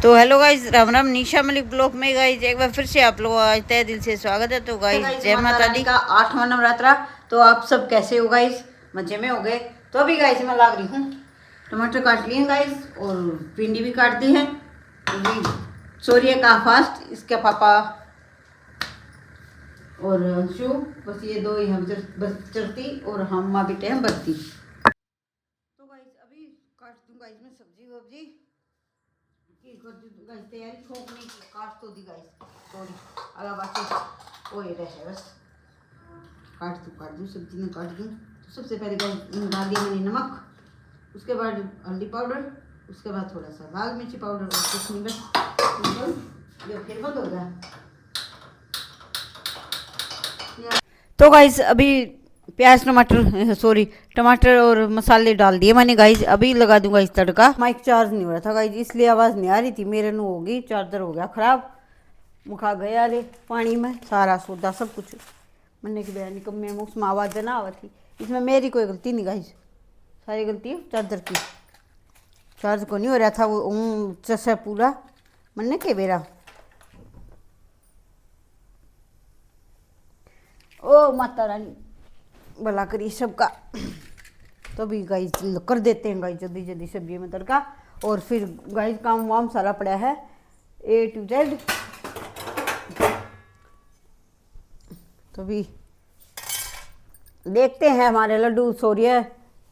तो hello guys, Ram Ram. निशा Malik blog में guys एक बार फिर से आप लोगों का तहे दिल से स्वागत है। तो गाइज जय माता दी का 8वां नवरात्रा। तो आप सब कैसे हो गाइज? मजे में हो गए? तो अभी गाइज मैं लाग रही हूँ, टमाटर काट लिए गाइज और भिंडी भी काट दी है। सूर्य का फास्ट, इसके पापा और शू, बस ये दो ही हम बस चलती और हम माँ बेटे हम बचती। तो गाइज अभी काट दूँ गाइज मैं सब्जी वब्जी तैयारी छोंकने की, काट तो दी गाइस सॉरी अगर बाकी वो ये रहे बस काट दूँ सब्जी में काट दूँ। तो सबसे पहले गाइस डाल दिया मैंने नमक, उसके बाद हल्दी पाउडर, उसके बाद थोड़ा सा लाल मिर्ची पाउडर और कुछ नहीं, बस ये फिर बंद हो गया। तो गाइस अभी प्याज टमाटर और मसाले डाल दिए मैंने गाइज। अभी लगा दूंगा इस तड़का। माइक चार्ज नहीं हो रहा था गाइज, इसलिए आवाज़ नहीं आ रही थी। मेरे नु होगी चार्जर हो गया खराब, मुखा गया रे पानी में सारा सौदा सब कुछ मन्ने की बयानी कम में उसमें आवाज़ ना आवा थी। इसमें मेरी कोई गलती नहीं गाइज, सारी गलती है चार्जर की। चार्ज को नहीं हो रहा था वो चसा पूरा मन्ने के बेरा। ओ माता रानी भला करी सबका। तो अभी गाइस कर देते हैं गाइस जल्दी जल्दी सब्जी में तड़का, और फिर गाइस काम वाम सारा पड़ा है A to Z। तो अभी देखते हैं हमारे लड्डू सौर्य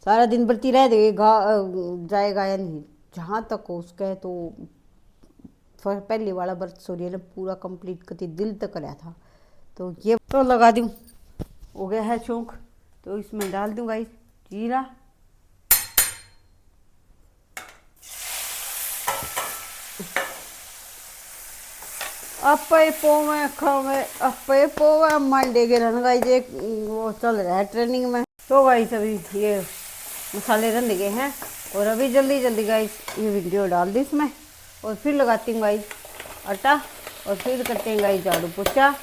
सारा दिन बढ़ती रह जाएगा या नहीं। जहाँ तक हो उसका है तो पहले वाला व्रत सौर्य ने पूरा कंप्लीट करती दिल तक कराया था। तो ये तो लगा दूँ, हो गया है शौक। तो इसमें डाल दूँ गाइस जीरा, अपे पोवे खावे अपे पोवे मंडे के रन गाइस एक वो चल रहा है ट्रेनिंग में। तो गाइस अभी ये मसाले रन गए हैं और अभी जल्दी जल्दी गाइस ये वीडियो डाल दी इसमें, और फिर लगाती हूँ गाइस आटा, और फिर करते हैं गाइस झाड़ू पोछा,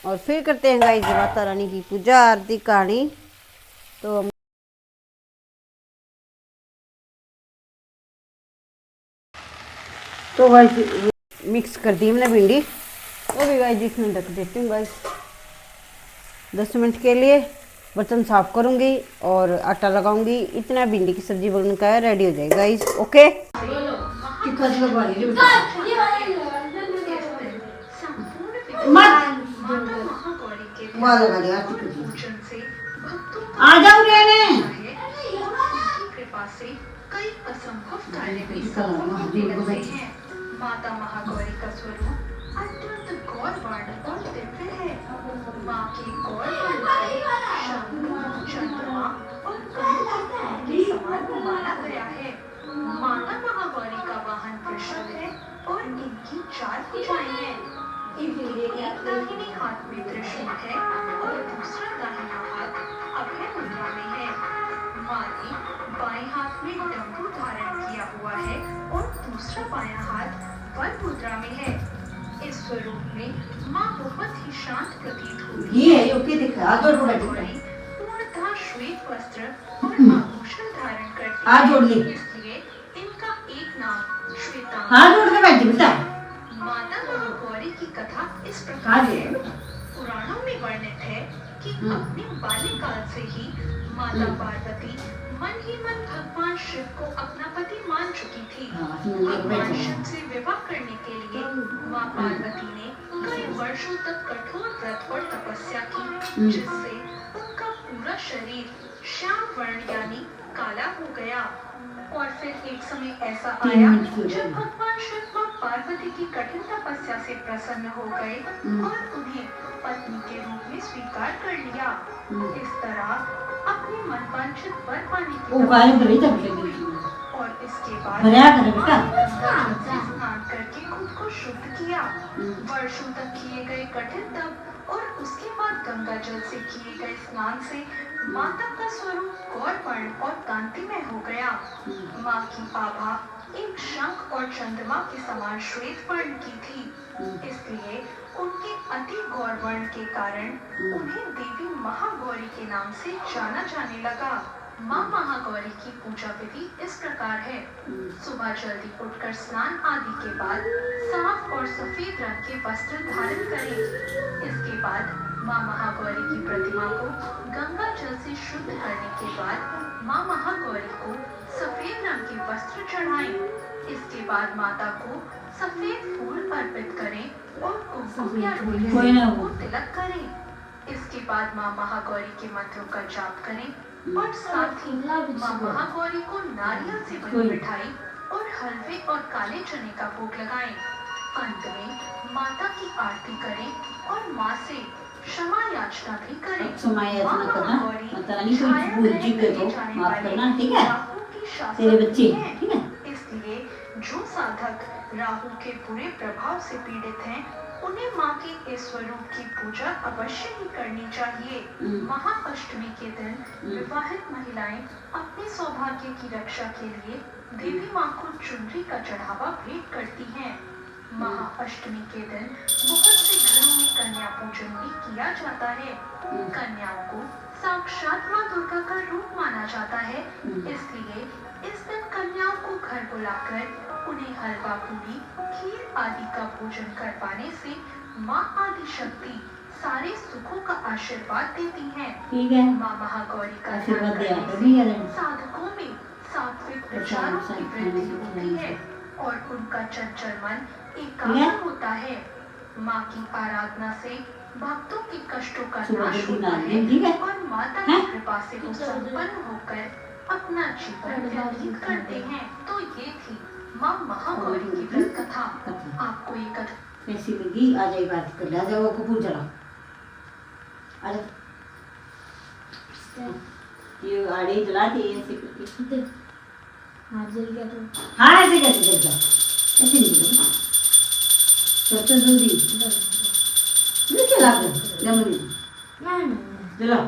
और फिर करते हैं गाइस माता रानी की पूजा आरती कहानी। तो गाइस मिक्स कर दी मैंने भिंडी। तो भी गाइस इसमें ढक देती हूँ गाइस 10 मिनट के लिए। बर्तन साफ करूँगी और आटा लगाऊंगी। इतना भिंडी की सब्जी बनकर रेडी हो जाएगी गाइस। ओके आ जाओ कई असंभव कार्य भी संभव होने लगते हैं। माता महागौरी का स्वरूप अत्यंत गौरवर्ण और दिव्य है। माँ की गौरवर्ण चंद्रमा और कमल के समान माना गया है। माता महागौरी का वाहन वृषभ है और इनकी 4 भुजाएं हैं। इनके एक दाहिने हाथ में त्रिशूल है और दूसरा दाहिना हाथ अभय मुद्रा में है। माँ ने बाएं हाथ में डमरू धारण किया हुआ है और दूसरा बायां हाथ वन मुद्रा में है। इस स्वरूप में माँ बहुत ही शांत प्रतीत होती है। पूर्णतः श्वेत वस्त्र और आभूषण धारण करती है, इसलिए इनका एक नाम श्वेता। माता महागौरी की कथा इस प्रकार है। पुराणों में वर्णित है कि अपने बाल्यकाल से ही माता पार्वती मन ही मन भगवान शिव को अपना पति मान चुकी थी। भगवान शिव से विवाह करने के लिए माँ पार्वती ने कई वर्षों तक कठोर व्रत और तपस्या की, जिससे उनका पूरा शरीर श्याम वर्ण यानी काला हो गया। और फिर एक समय ऐसा आया जब भगवान शिव माँ पार्वती की कठिन तपस्या से प्रसन्न हो गए और उन्हें पत्नी के रूप में स्वीकार कर लिया। इस तरह अपने मनवांछित वर पाने की और इसके बाद स्नान करके खुद को शुद्ध किया। वर्षों तक किए गए कठिन तप और उसके बाद गंगा जल से किए गए स्नान से माता का स्वरूप गौरवर्ण और कांतिमय हो गया। माँ की आभा एक शंख और चंद्रमा के समान श्वेत वर्ण की थी, इसलिए उनके अति गौरवर्ण के कारण उन्हें देवी महागौरी के नाम से जाना जाने लगा। माँ महागौरी की पूजा विधि इस प्रकार है। सुबह जल्दी उठकर स्नान आदि के बाद साफ और सफेद रंग के वस्त्र धारण करें। इसके बाद माँ महागौरी की प्रतिमा को गंगा जल से शुद्ध करने के बाद माँ महागौरी को सफेद रंग के वस्त्र चढ़ाएं। इसके बाद माता को सफेद फूल अर्पित करें और कुमकुम या रोली को तिलक करें। इसके बाद माँ महागौरी के मंत्रों का जाप करें और साथ ही माँ महागौरी को नारियल से बनी मिठाई और हलवे और काले चने का भोग लगाएं। अंत में माता की आरती करें और माँ से क्षमा याचना भी करें। क्षमा याचना करना, माता रानी कोई भूल चूक है तो माफ करना, ठीक है? तेरे बच्चे, ठीक है? इसलिए जो साधक राहु के बुरे प्रभाव से पीड़ित हैं, उन्हें माँ के इस स्वरूप की पूजा अवश्य ही करनी चाहिए। महाअष्टमी के दिन विवाहित महिलाएं अपने सौभाग्य की रक्षा के लिए देवी माँ को चुनरी का चढ़ावा भेंट करती हैं। महाअष्टमी के दिन बहुत से घरों में कन्या पूजन भी किया जाता है। कन्याओं को साक्षात माँ दुर्गा का रूप माना जाता है, इसलिए इस दिन कन्याओं को घर बुलाकर उन्हें हलवा पूरी खीर आदि का भोजन करवाने से माँ आदि शक्ति सारे सुखों का आशीर्वाद देती हैं। ठीक है? माँ महागौरी का आशीर्वाद ध्यान दिया करने करो, से साधकों में सात्विक विचारों की वृद्धि होती है और उनका चंचल मन एकाग्र होता है। माँ की आराधना से भक्तों के कष्टों का नाश होता है और माता की कृपा से वो संपन्न होकर अपना जीवन व्यतीत करते हैं। तो ये थी माँ महागौरी की व्रत कथा। आपको ये कथा कैसी लगी? आ जाए बात कर ले, आ जाओ कपूर जला, आ जाओ। ये आड़े जला दे ऐसे करके। हाँ जल गया तो। हाँ ऐसे कैसे जल जाओ? ऐसे नहीं जलो, चल जल्दी। ये क्या लाग रहा है? जमुनी जला।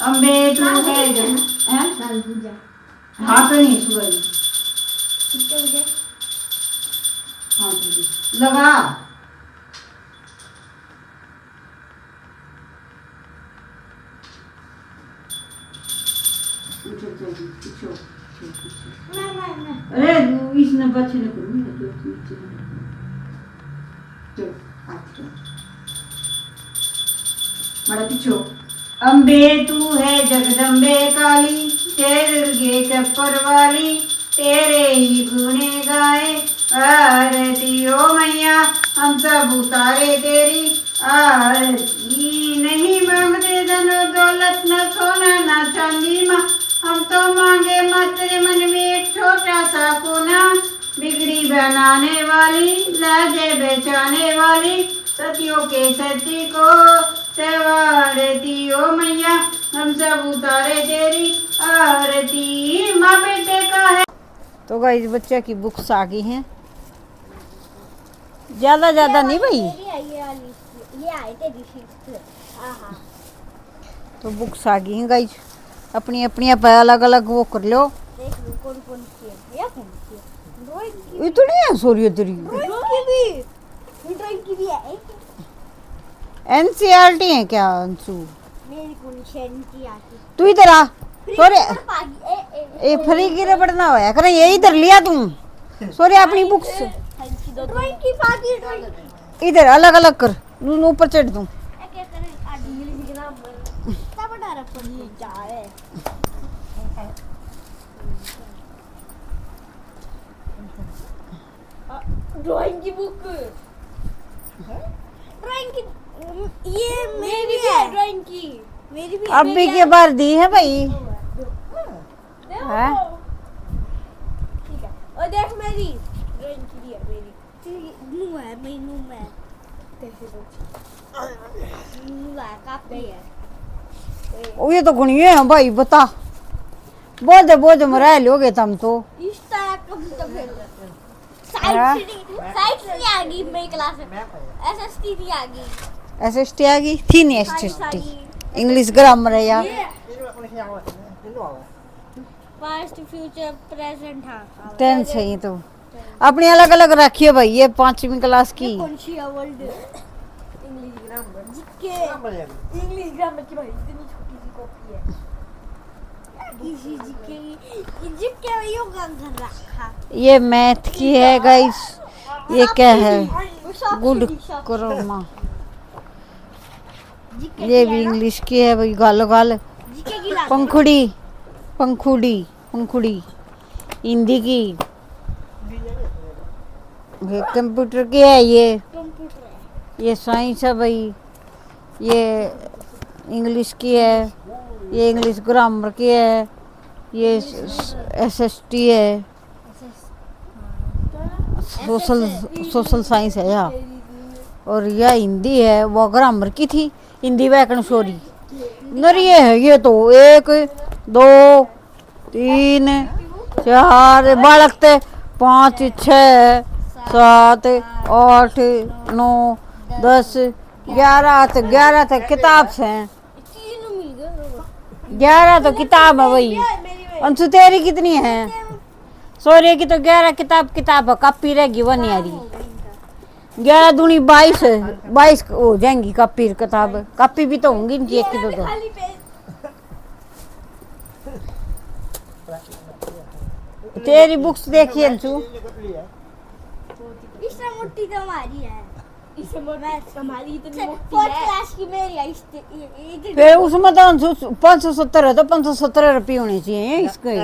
अम्बे तू है जन, हैं? काल पूजा। हाँ तो नहीं सुबह कितने बजे? 5 बजे लगा। अरे इसने बच्चे ने करूँ बड़ा पीछो। अम्बे तू है जगदम्बे काली, तेरे दुर्गे चप्पर वाली, तेरे ही गुणे गाए आरती ओ मैया, हम सब उतारे तेरी आरती। नहीं मांगते धन दौलत न सोना न चांदी माँ, हम तो मांगे माँ तेरे मन में एक छोटा सा कोना। बिगड़ी बनाने वाली, लाजे बेचाने वाली, सतियों के सती को सेवारती ओ मैया, हम सब उतारे तेरी आरती। माँ बेटे का है। तो गाइस बच्चे की बुक्स आ गई हैं, ज्यादा नहीं भाई, ये आए थे दिस। आहा तो बुक्स आ गई हैं गाइस, अपनी अपनी आप अलग अलग वो कर लो। देख लो कौन कौन सी है, या कौन सी है? ड्राइंग की, इतनी है सॉरी तेरी ड्राइंग की भी है। एनसीईआरटी है क्या अंशु? मेरी कौन सी आती? तू इधर आ। सॉरी ए ए फ्री की रबड़ ना होया करे, ये इधर लिया तू। सॉरी अपनी बुक्स ड्राइंग की पाती, ड्राइंग इधर अलग अलग कर, ऊपर चढ़ दूं। क्या करें? आज इंग्लिश ग्रामर क्या बता रहा पढ़ी जा है। ड्राइंग की बुक, ड्राइंग की ये मेरी भी है, ड्राइंग की मेरी भी। अब भी के बार दी है भाई है? ठीक है। और देख मेरी ड्राइंग की भी है, मेरी नू है, मेरी नू में कैसे नू है, काफी है। ओ ये तो गुणिये है भाई, बता बोझ मरा लोगे तुम तो। इस तरह कब तक साइड से नहीं आ गई मेरी क्लास में, एसएसटी नहीं आ गई। एसएसटी आ गई थी नहीं, एसएसटी इंग्लिश ग्रामर है यार। पास्ट फ्यूचर प्रेजेंट हाँ टेंस है ये तो। अपनी अलग अलग रखिए भाई, ये 5वीं क्लास की। कौन सी है वर्ल्ड इंग्लिश ग्रामर? जिसके इंग्लिश ग्रामर की भाई इतनी छोटी सी कॉपी है। किसी जीके में योगा कर रखा। ये मैथ की है गाइस। ये क्या है? गुड करोमा। ये भी इंग्लिश की है भाई। गालो गाल। जीके की लाग पंखुड़ी पंखुड़ी पंखुड़ी हिंदी की। ये कंप्यूटर की है। ये कंप्यूटर है। ये साइंस है भाई। ये इंग्लिश की है। ये इंग्लिश ग्रामर की है। ये एसएसटी है। सोशल साइंस है यहाँ। और यह हिंदी है। वो ग्रामर की थी। हिंदी व्याकरण सॉरी। नर ये है। ये तो 1 2 3 4 बालकते 5 6 7 8 9 10 11 तक किताब से हैं। 11 तो किताब है भाई। अंशु तेरी कितनी है? सौर्य की तो 11 किताब है। कॉपी रहेगी वो नहीं आ रही। 11 दूनी 22 हो जाएंगी कॉपी किताब। कॉपी भी तो होंगी इनकी एक की तो। तेरी बुक्स देखिए अंशु। इससे मोटी तो हमारी है। इससे मोटी हमारी इतनी मोटी है। 4th क्लास की मेरी है। फिर उसमें तो अंशु 570 है तो 570 रुपये होने चाहिए इसके।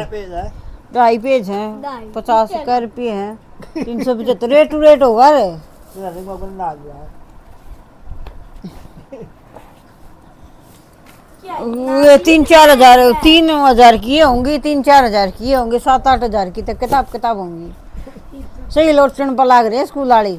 2.5 पेज हैं। 50 का रुपये हैं। 375 रेट टू रेट होगा रे। ये 3-4 हजार 3,000 की होंगी। 3-4 हजार की होंगी। 7-8 हजार की तो किताब होंगी। सही लोटन पर लाग रहे स्कूल वाली।